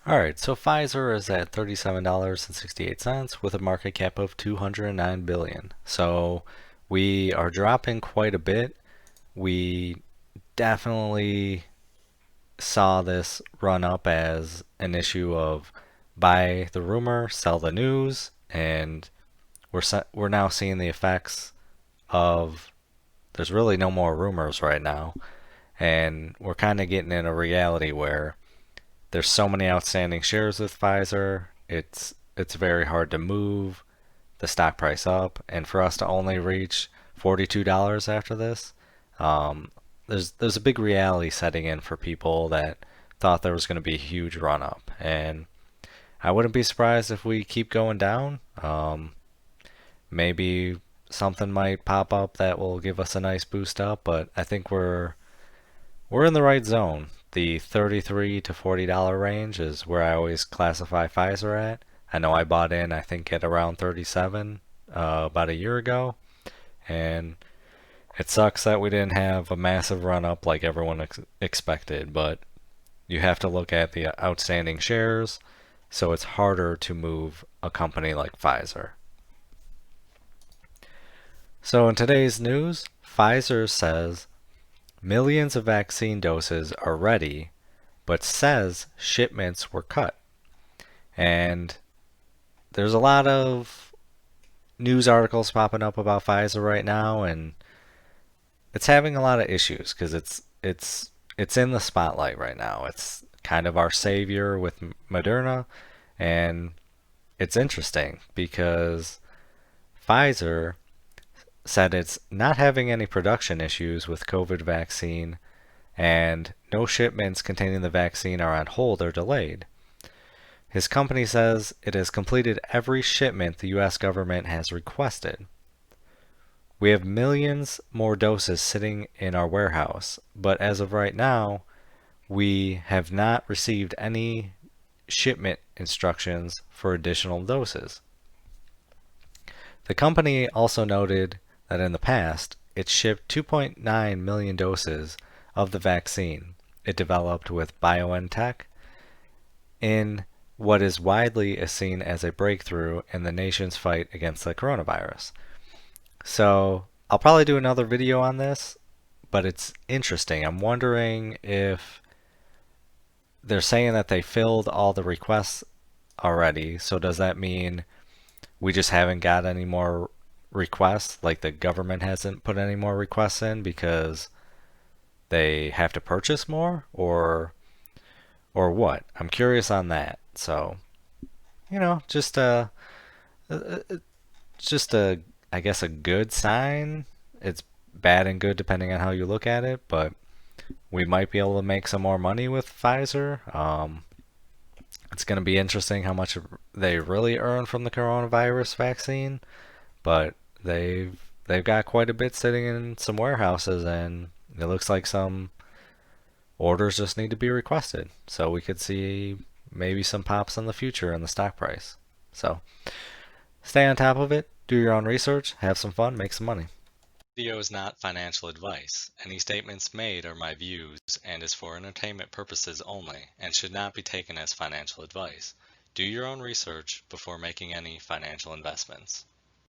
All right, so Pfizer is at $37.68 with a market cap of 209 billion. So we are dropping quite a bit. We definitely saw this run up as an issue of buy the rumor, sell the news, and we're now seeing the effects of there's really no more rumors right now, and we're kind of getting in a reality where there's so many outstanding shares with Pfizer. It's very hard to move the stock price up, and for us to only reach $42 after this, um, there's a big reality setting in for people that thought there was going to be a huge run up, and I wouldn't be surprised if we keep going down. Maybe something might pop up that will give us a nice boost up, but I think we're in the right zone. The 33 to $40 range is where I always classify Pfizer at. I know I bought in, I think, at around 37 about a year ago, and it sucks that we didn't have a massive run up like everyone expected, but you have to look at the outstanding shares, so it's harder to move a company like Pfizer. So in today's news, Pfizer says millions of vaccine doses are ready, but says shipments were cut. And there's a lot of news articles popping up about Pfizer right now, and it's having a lot of issues because it's in the spotlight right now. It's kind of our savior with Moderna, and it's interesting because Pfizer said it's not having any production issues with COVID vaccine, and no shipments containing the vaccine are on hold or delayed. His company says it has completed every shipment the US government has requested. We have millions more doses sitting in our warehouse, but as of right now, we have not received any shipment instructions for additional doses. The company also noted that in the past, it shipped 2.9 million doses of the vaccine it developed with BioNTech in what is widely seen as a breakthrough in the nation's fight against the coronavirus. So I'll probably do another video on this, but it's interesting. I'm wondering if they're saying that they filled all the requests already. So does that mean we just haven't got any more requests? Like the government hasn't put any more requests in because they have to purchase more, or what? I'm curious on that. So, just uh, just a I guess a good sign. It's bad and good depending on how you look at it, but we might be able to make some more money with Pfizer. It's going to be interesting how much they really earn from the coronavirus vaccine, but they've got quite a bit sitting in some warehouses, and it looks like some orders just need to be requested. So we could see maybe some pops in the future in the stock price. So stay on top of it, do your own research, have some fun, make some money. Video is not financial advice. Any statements made are my views and is for entertainment purposes only and should not be taken as financial advice. Do your own research before making any financial investments.